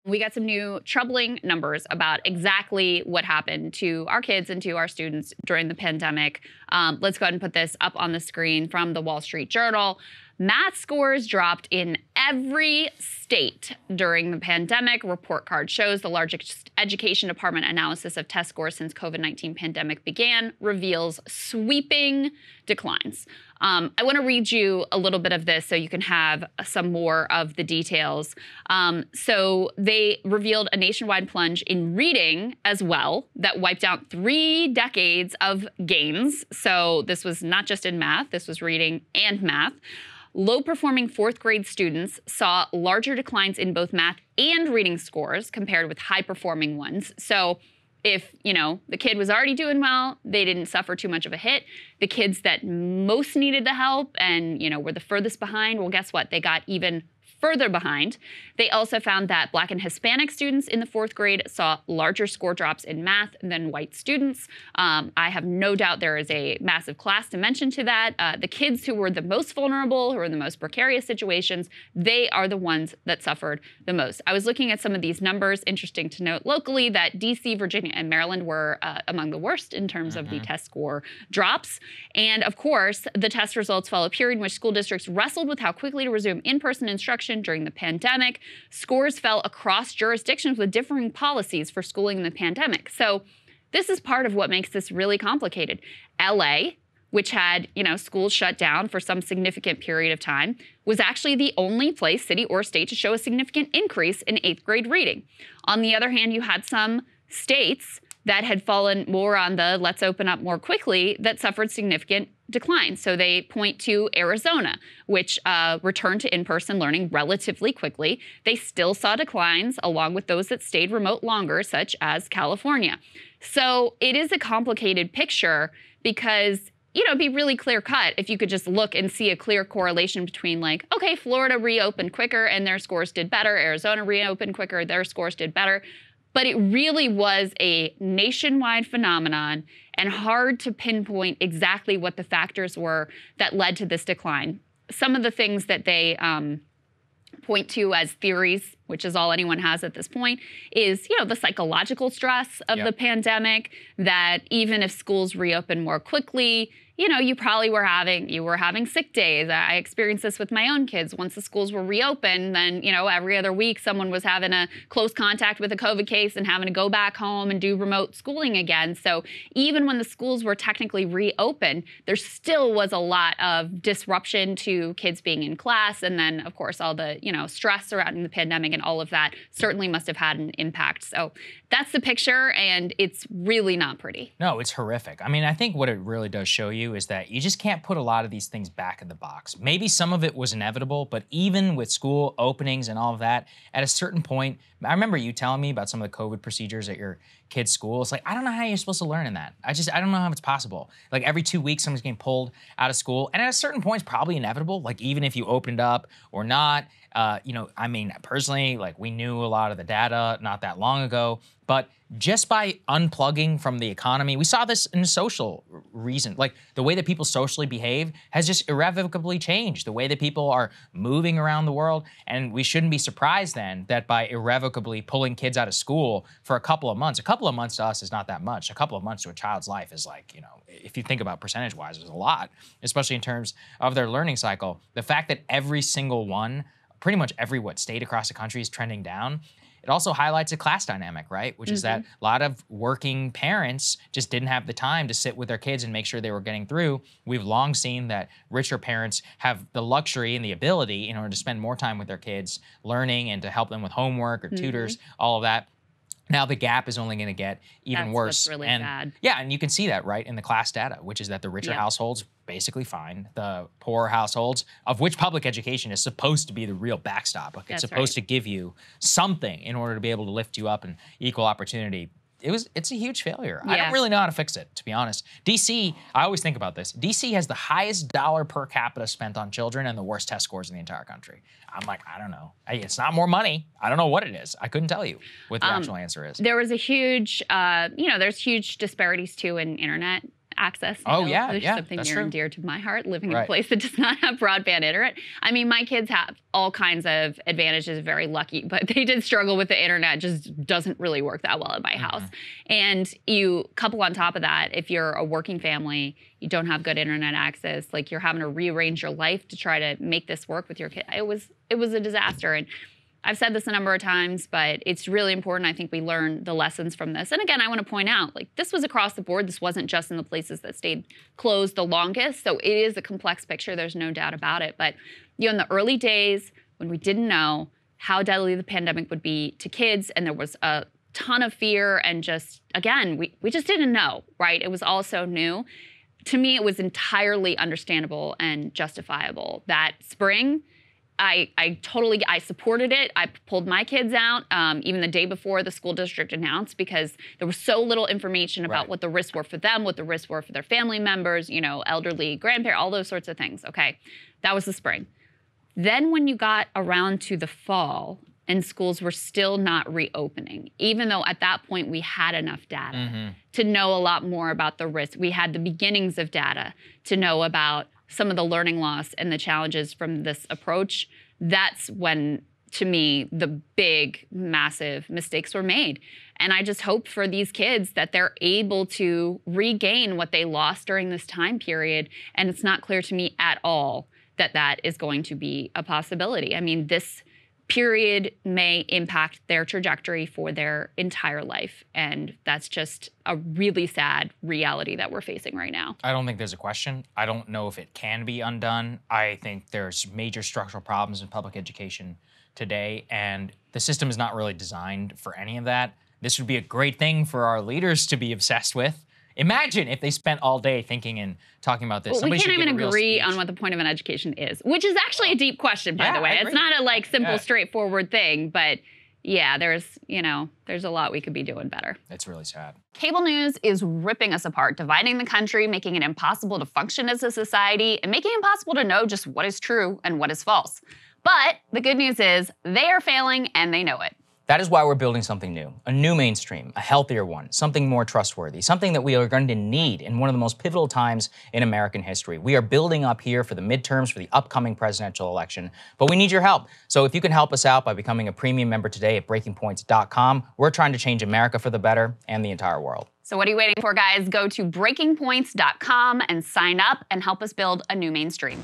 We got some new troubling numbers about exactly what happened to our kids and to our students during the pandemic. Let's go ahead and put this up on the screen from the Wall Street Journal. Math scores dropped in every state during the pandemic. Report card shows the largest education department analysis of test scores since COVID-19 pandemic began reveals sweeping declines. I want to read you a little bit of this so you can have some more of the details. So they revealed a nationwide plunge in reading as well that wiped out 3 decades of gains. So this was not just in math, this was reading and math. Low-performing 4th grade students saw larger declines in both math and reading scores compared with high-performing ones. So if, the kid was already doing well, they didn't suffer too much of a hit. The kids that most needed the help and, were the furthest behind, well, guess what? They got even further behind. They also found that Black and Hispanic students in the 4th grade saw larger score drops in math than white students. I have no doubt there is a massive class dimension to that. The kids who were the most vulnerable, who were in the most precarious situations, they are the ones that suffered the most. I was looking at some of these numbers. Interesting to note locally that DC, Virginia, and Maryland were among the worst in terms of the test score drops. And of course, the test results follow a period in which school districts wrestled with how quickly to resume in-person instruction during the pandemic. Scores fell across jurisdictions with differing policies for schooling in the pandemic. So this is part of what makes this really complicated. LA, which had, schools shut down for some significant period of time, was actually the only place, city or state, to show a significant increase in 8th grade reading. On the other hand, you had some states that had fallen more on the let's open up more quickly that suffered significant decline. So they point to Arizona, which returned to in-person learning relatively quickly. They still saw declines along with those that stayed remote longer, such as California. So it is a complicated picture because it'd be really clear cut if you could just look and see a clear correlation between okay, Florida reopened quicker and their scores did better. Arizona reopened quicker, their scores did better. But it really was a nationwide phenomenon and hard to pinpoint exactly what the factors were that led to this decline. Some of the things that they point to as theories, which is all anyone has at this point, is the psychological stress of the pandemic, that even if schools reopen more quickly, you probably were having sick days. I experienced this with my own kids. Once the schools were reopened, then, every other week someone was having a close contact with a COVID case and having to go back home and do remote schooling again. So even when the schools were technically reopened, there still was a lot of disruption to kids being in class. And then, of course, all the, stress surrounding the pandemic and all of that certainly must have had an impact. So that's the picture, and it's really not pretty. No, it's horrific. I mean, I think what it really does show you is that you just can't put a lot of these things back in the box. Maybe some of it was inevitable, but even with school openings and all of that, at a certain point, I remember you telling me about some of the COVID procedures at your kid's school. It's I don't know how you're supposed to learn in that. I don't know how it's possible. Every 2 weeks, someone's getting pulled out of school. And at a certain point, it's probably inevitable. Even if you opened up or not, I mean, personally, we knew a lot of the data not that long ago, but just by unplugging from the economy, we saw this in social reason. The way that people socially behave has just irrevocably changed. The way that people are moving around the world. And we shouldn't be surprised then that by irrevocably pulling kids out of school for a couple of months to us is not that much. A couple of months to a child's life is if you think about percentage-wise, it's a lot, especially in terms of their learning cycle. The fact that every single one, pretty much every state across the country is trending down, it also highlights a class dynamic, right? Which is that a lot of working parents just didn't have the time to sit with their kids and make sure they were getting through. We've long seen that richer parents have the luxury and the ability in order to spend more time with their kids learning and to help them with homework or tutors, all of that. Now the gap is only going to get even worse. That's really bad. Yeah, and you can see that, right, in the class data, which is that the richer households basically fine. The poorer households, of which public education is supposed to be the real backstop. It's supposed to give you something in order to be able to lift you up in equal opportunity. It's a huge failure. I don't really know how to fix it, to be honest. DC, I always think about this. DC has the highest dollar per capita spent on children and the worst test scores in the entire country. I'm I don't know. It's not more money. I don't know what it is. I couldn't tell you what the actual answer is. There was a huge, there's huge disparities too in internet access. Oh, yeah, There's yeah, something that's near and true. dear to my heart, living in a Right. place that does not have broadband internet. I mean, my kids have all kinds of advantages, very lucky, but they did struggle with the internet. Just doesn't really work that well at my house. And you couple on top of that, if you're a working family, you don't have good internet access, like you're having to rearrange your life to try to make this work with your kid. It was a disaster. And I've said this a number of times, but it's really important. I think we learn the lessons from this. And again, I want to point out, like, this was across the board. This wasn't just in the places that stayed closed the longest. So it is a complex picture. There's no doubt about it. But in the early days, when we didn't know how deadly the pandemic would be to kids, and there was a ton of fear, and just, again, we just didn't know, right? It was all so new. To me, it was entirely understandable and justifiable. That spring, I supported it. I pulled my kids out even the day before the school district announced, because there was so little information about what the risks were for them, what the risks were for their family members, elderly, grandparents, all those sorts of things. Okay, that was the spring. Then when you got around to the fall and schools were still not reopening, even though at that point we had enough data to know a lot more about the risk. We had the beginnings of data to know about some of the learning loss and the challenges from this approach. That's when, to me, the big, massive mistakes were made. And I just hope for these kids that they're able to regain what they lost during this time period. And it's not clear to me at all that that is going to be a possibility. I mean, this period may impact their trajectory for their entire life. And that's just a really sad reality that we're facing right now. I don't think there's a question. I don't know if it can be undone. I think there's major structural problems in public education today, and the system is not really designed for any of that. This would be a great thing for our leaders to be obsessed with. Imagine if they spent all day thinking and talking about this. Well, we Somebody can't should give even a real agree speech. on what the point of an education is, which is actually a deep question, by Yeah, the way. I It's agree. not a simple, Yeah. straightforward thing, but yeah, there's a lot we could be doing better. It's really sad. Cable news is ripping us apart, dividing the country, making it impossible to function as a society, and making it impossible to know just what is true and what is false. But the good news is they are failing and they know it. That is why we're building something new, a new mainstream, a healthier one, something more trustworthy, something that we are going to need in one of the most pivotal times in American history. We are building up here for the midterms, for the upcoming presidential election, but we need your help. So if you can help us out by becoming a premium member today at breakingpoints.com, we're trying to change America for the better and the entire world. So what are you waiting for, guys? Go to breakingpoints.com and sign up and help us build a new mainstream.